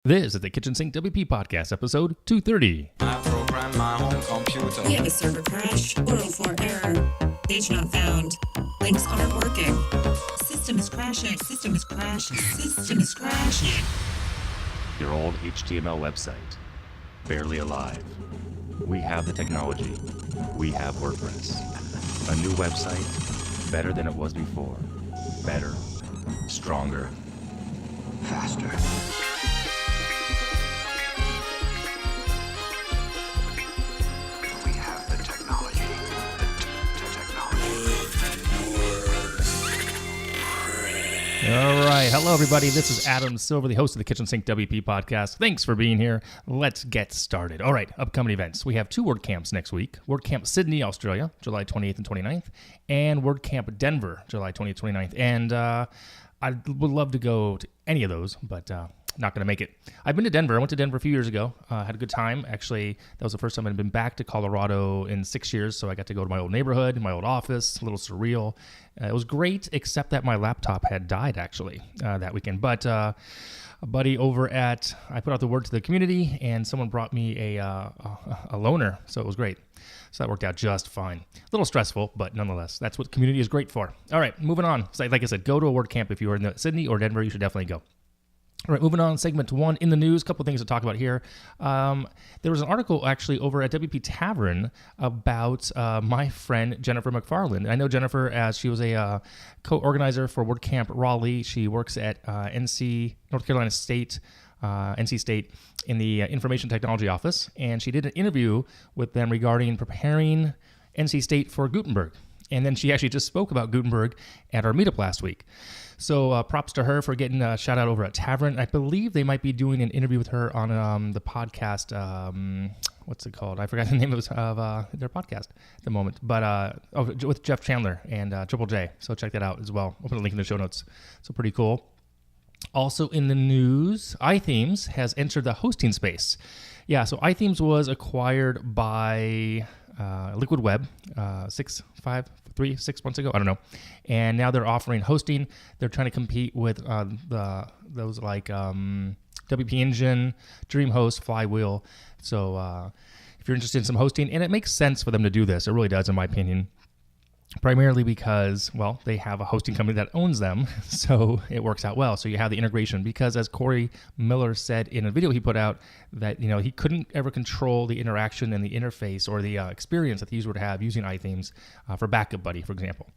This is the Kitchen Sink WP Podcast, episode 230. I program my own computer. We have a server crash, 404 error, page not found, links aren't working, system is crashing, system is crashing, system is crashing. Your old HTML website, barely alive. We have the technology. We have WordPress. A new website, better than it was before. Better, stronger, faster. All right. Hello, everybody. This is Adam Silver, the host of the Kitchen Sink WP podcast. Thanks for being here. Let's get started. All right. Upcoming events. We have two WordCamps next week. WordCamp Sydney, Australia, July 28th and 29th, and WordCamp Denver, July 20th and 29th. And I would love to go to any of those, but not going to make it. I've been to Denver. I went to Denver a few years ago. Had a good time. Actually, that was the first time I'd been back to Colorado in 6 years, so I got to go to my old neighborhood, my old office, a little surreal. It was great, except that my laptop had died, actually, that weekend. But a buddy over at, I put out the word to the community, and someone brought me a loaner, so it was great. So that worked out just fine. A little stressful, but nonetheless, that's what community is great for. All right, moving on. So like I said, go to a WordCamp if you are in Sydney or Denver. You should definitely go. All right, moving on, segment one in the news, a couple of things to talk about here. There was an article actually over at WP Tavern about my friend Jennifer McFarland. I know Jennifer as she was a co-organizer for WordCamp Raleigh. She works at North Carolina State, NC State in the Information Technology Office, and she did an interview with them regarding preparing NC State for Gutenberg. And then she actually just spoke about Gutenberg at our meetup last week. So props to her for getting a shout out over at Tavern. I believe they might be doing an interview with her on the podcast. What's it called? I forgot the name of their podcast at the moment. But with Jeff Chandler and Triple J. So check that out as well. I'll put a link in the show notes. So pretty cool. Also in the news, iThemes has entered the hosting space. Yeah, so iThemes was acquired by Liquid Web 6 months ago, I don't know, and now they're offering hosting. They're trying to compete with those like WP Engine, DreamHost, Flywheel. So if you're interested in some hosting, and it makes sense for them to do this, it really does, in my opinion. Primarily because, well, they have a hosting company that owns them, so it works out well. So you have the integration because, as Corey Miller said in a video he put out, that he couldn't ever control the interaction and the interface or the experience that the user would have using iThemes for Backup Buddy, for example.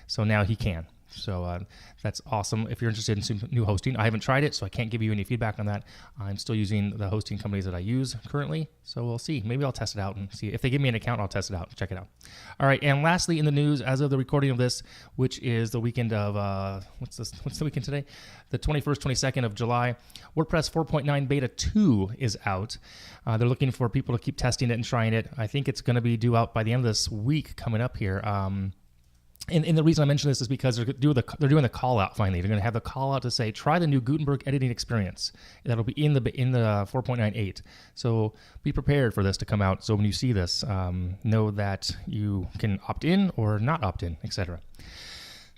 So now he can. So that's awesome. If you're interested in some new hosting, I haven't tried it, so I can't give you any feedback on that. I'm still using the hosting companies that I use currently, so we'll see. Maybe I'll test it out and see. If they give me an account, I'll test it out, check it out. All right, and lastly in the news, as of the recording of this, which is the weekend of, what's the weekend today? The 21st, 22nd of July, WordPress 4.9 Beta 2 is out. They're looking for people to keep testing it and trying it. I think it's going to be due out by the end of this week coming up here. And the reason I mention this is because they're doing the call out finally. They're going to have the call out to say, try the new Gutenberg editing experience. That'll be in the 4.98. So be prepared for this to come out. So when you see this, know that you can opt in or not opt in, etc.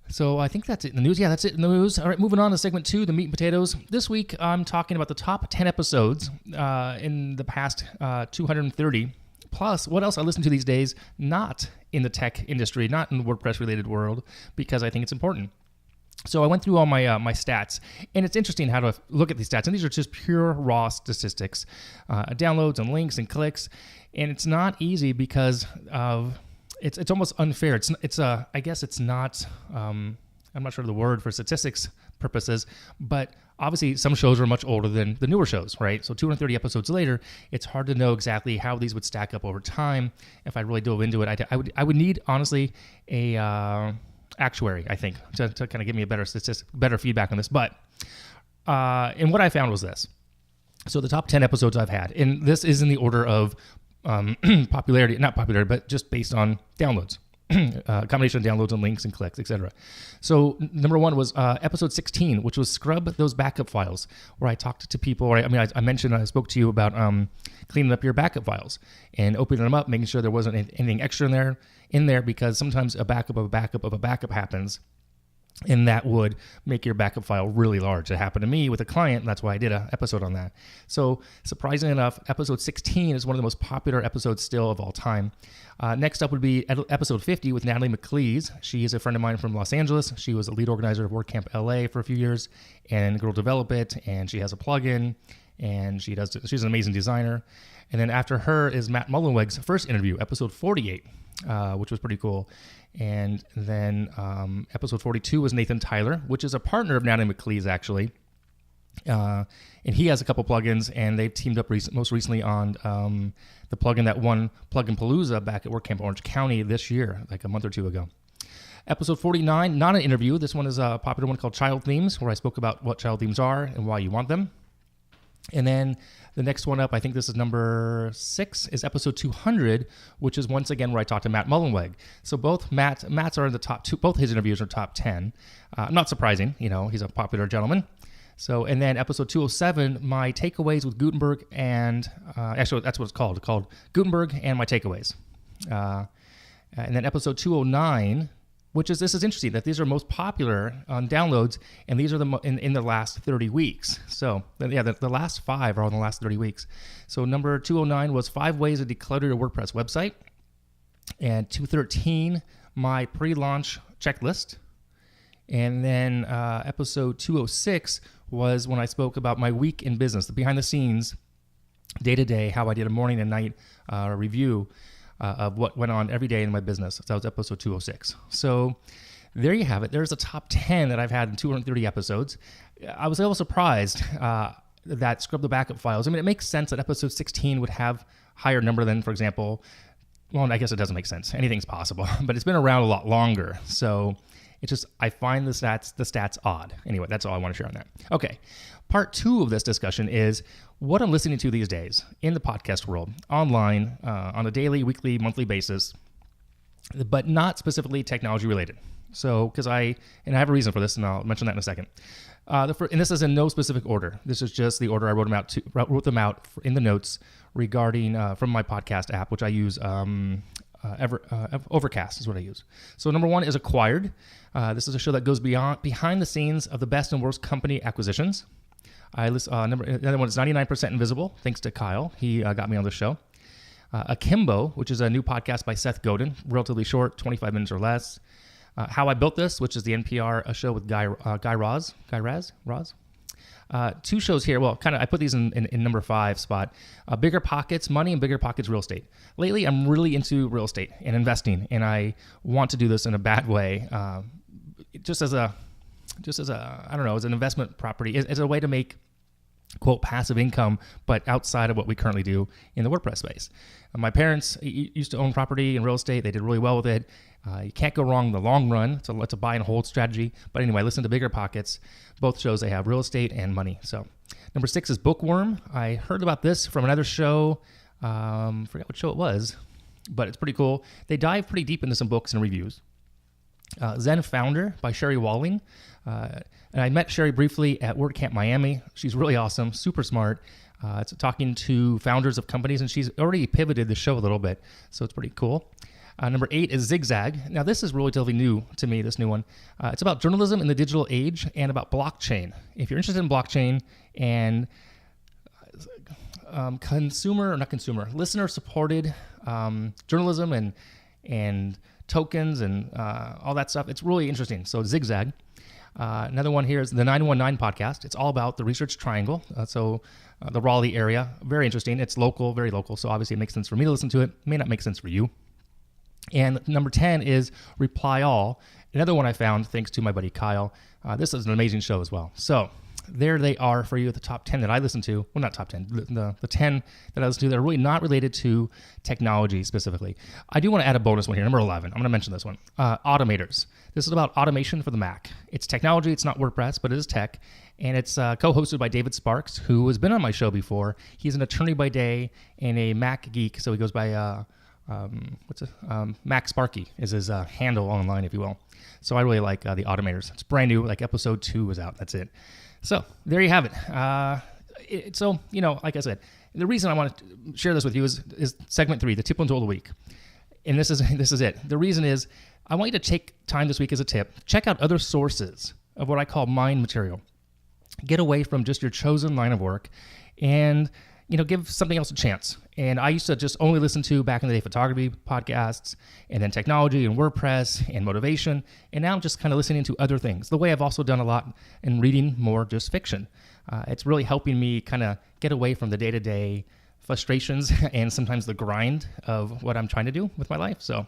So I think that's it in the news. Yeah, that's it in the news. All right, moving on to segment 2, the meat and potatoes. This week, I'm talking about the top 10 episodes in the past 230. Plus, what else I listen to these days, not in the tech industry, not in the WordPress-related world, because I think it's important. So I went through all my my stats, and it's interesting how to look at these stats. And these are just pure raw statistics, downloads and links and clicks. And it's not easy because it's almost unfair. I guess it's not. I'm not sure of the word for statistics purposes, but obviously some shows are much older than the newer shows, right? So 230 episodes later, it's hard to know exactly how these would stack up over time. If I really dove into it, I would need, honestly, a actuary, I think, to kind of give me a better feedback on this. But and what I found was this. So the top 10 episodes I've had, and this is in the order of popularity, not popularity, but just based on downloads. Combination of downloads and links and clicks, etc. So number one was episode 16, which was scrub those backup files, where I talked to people. I mentioned I spoke to you about cleaning up your backup files and opening them up, making sure there wasn't anything extra in there because sometimes a backup of a backup of a backup happens. and that would make your backup file really large. It happened to me with a client, and that's why I did an episode on that. So surprisingly enough, episode 16 is one of the most popular episodes still of all time. Next up would be episode 50 with Natalie McLeese. She is a friend of mine from Los Angeles. She was a lead organizer of WordCamp LA for a few years and Girl Develop It, and she has a plugin, and she's an amazing designer. And then after her is Matt Mullenweg's first interview, episode 48, which was pretty cool. And then episode 42 was Nathan Tyler, which is a partner of Natalie McLeese, actually. And he has a couple plugins, and they've teamed up most recently on the plugin that won Plugin Palooza back at WordCamp Orange County this year, like a month or two ago. Episode 49, not an interview. This one is a popular one called Child Themes, where I spoke about what child themes are and why you want them. And then the next one up, I think this is number 6, is episode 200, which is once again where I talked to Matt Mullenweg. So both Matt's are in the top 2. Both his interviews are top 10. Not surprising, he's a popular gentleman. So, and then episode 207, my takeaways with Gutenberg, and actually that's what it's called. It's called Gutenberg and my takeaways. And then episode 209. This is interesting that these are most popular on downloads, and these are in the last 30 weeks. So, yeah, the last 5 are in the last 30 weeks. So, number 209 was 5 ways to declutter your WordPress website, and 213, my pre-launch checklist, and then episode 206 was when I spoke about my week in business, the behind the scenes, day to day, how I did a morning and night review of what went on every day in my business. So that was episode 206. So there you have it. There's a top 10 that I've had in 230 episodes. I was a little surprised that scrub the backup files. I mean, it makes sense that episode 16 would have higher number than, for example, well, I guess it doesn't make sense. Anything's possible, but it's been around a lot longer. So it's just, I find the stats odd. Anyway, that's all I want to share on that. Okay. Part 2 of this discussion is what I'm listening to these days in the podcast world, online, on a daily, weekly, monthly basis, but not specifically technology related. So, I have a reason for this, and I'll mention that in a second. And this is in no specific order. This is just the order I wrote them out in the notes regarding from my podcast app, which I use. Overcast is what I use. So number 1 is Acquired. This is a show that goes behind the scenes of the best and worst company acquisitions. Another one is 99% Invisible, thanks to Kyle. He got me on the show. Akimbo, which is a new podcast by Seth Godin, relatively short, 25 minutes or less. How I Built This, which is the NPR show with Guy Raz. 2 shows here. Well, I put these in number 5 spot. Bigger Pockets Money and Bigger Pockets Real Estate. Lately, I'm really into real estate and investing, and I want to do this in a bad way, just as an investment property, as a way to make, quote, passive income, but outside of what we currently do in the WordPress space. My parents used to own property and real estate. They did really well with it. You can't go wrong in the long run. So it's a buy and hold strategy. But anyway, listen to Bigger Pockets. Both shows, they have real estate and money. So number 6 is Bookworm. I heard about this from another show. Forgot what show it was, but it's pretty cool. They dive pretty deep into some books and reviews. Zen Founder by Sherry Walling. And I met Sherry briefly at WordCamp Miami. She's really awesome, super smart. It's talking to founders of companies, and she's already pivoted the show a little bit, so it's pretty cool. Number 8 is Zigzag. Now, this is relatively new to me, this new one. It's about journalism in the digital age and about blockchain. If you're interested in blockchain and listener-supported journalism and tokens and all that stuff, it's really interesting. So Zigzag. Another one here is the 919 podcast. It's all about the Research Triangle. The Raleigh area, very interesting. It's local, very local. So obviously it makes sense for me to listen to it. It may not make sense for you. And number 10 is Reply All. Another one I found thanks to my buddy Kyle. This is an amazing show as well. So there they are for you, the top 10 that I listen to. Well, not top 10, the 10 that I listen to that are really not related to technology specifically. I do want to add a bonus one here, number 11. I'm going to mention this one. Automators. This is about automation for the Mac. It's technology. It's not WordPress, but it is tech. And it's co-hosted by David Sparks, who has been on my show before. He's an attorney by day and a Mac geek, so he goes by Mac Sparky is his handle online, if you will. So I really like the Automators. It's brand new, like episode 2 is out. That's it. So there you have it. Like I said, the reason I want to share this with you is segment 3, the tip and tool of the week. And this is it. The reason is I want you to take time this week as a tip. Check out other sources of what I call mind material. Get away from just your chosen line of work and, give something else a chance. And I used to just only listen to, back in the day, photography podcasts, and then technology and WordPress and motivation. And now I'm just kind of listening to other things. The way I've also done a lot in reading more just fiction. It's really helping me kind of get away from the day-to-day frustrations and sometimes the grind of what I'm trying to do with my life. So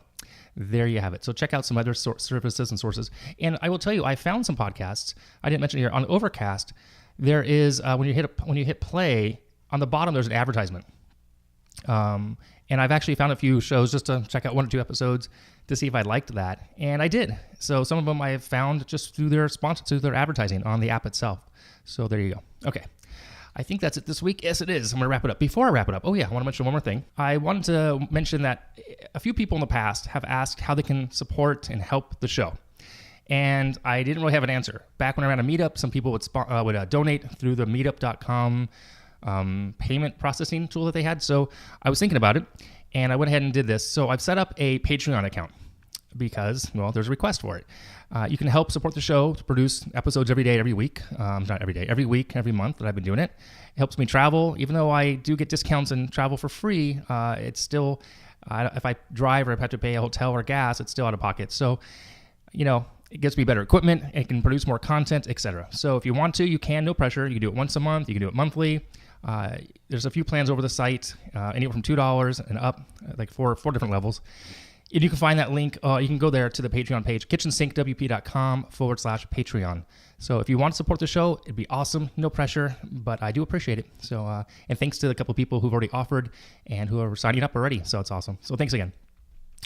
there you have it. So check out some other services and sources. And I will tell you, I found some podcasts. I didn't mention here on Overcast. There is when you hit play, on the bottom there's an advertisement. And I've actually found a few shows just to check out 1 or 2 episodes to see if I liked that, and I did. So some of them I have found just through their sponsor, through their advertising on the app itself. So there you go. Okay. I think that's it this week. Yes, it is. I'm going to wrap it up. Before I wrap it up, I want to mention one more thing. I wanted to mention that a few people in the past have asked how they can support and help the show. And I didn't really have an answer. Back when I ran a meetup, some people would donate through the meetup.com payment processing tool that they had. So I was thinking about it, and I went ahead and did this. So I've set up a Patreon account because, there's a request for it. You can help support the show to produce episodes every day, every week. Not every day, every week, every month that I've been doing it. It helps me travel. Even though I do get discounts and travel for free, it's still, if I drive or if I have to pay a hotel or gas, it's still out of pocket. So, it gets me better equipment. It can produce more content, etc. So if you want to, you can, no pressure. You can do it once a month. You can do it monthly. There's a few plans over the site, anywhere from $2 and up, like four different levels. And you can find that link. You can go there to the Patreon page, kitchensinkwp.com/Patreon. So if you want to support the show, it'd be awesome. No pressure, but I do appreciate it. So, and thanks to the couple of people who've already offered and who are signing up already. So it's awesome. So thanks again.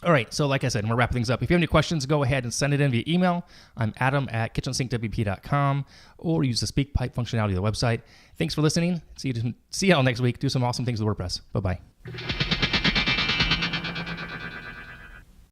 All right, so like I said, I'm going to wrap things up. If you have any questions, go ahead and send it in via email. I'm adam@kitchensinkwp.com, or use the SpeakPipe functionality of the website. Thanks for listening. See you all next week. Do some awesome things with WordPress. Bye-bye.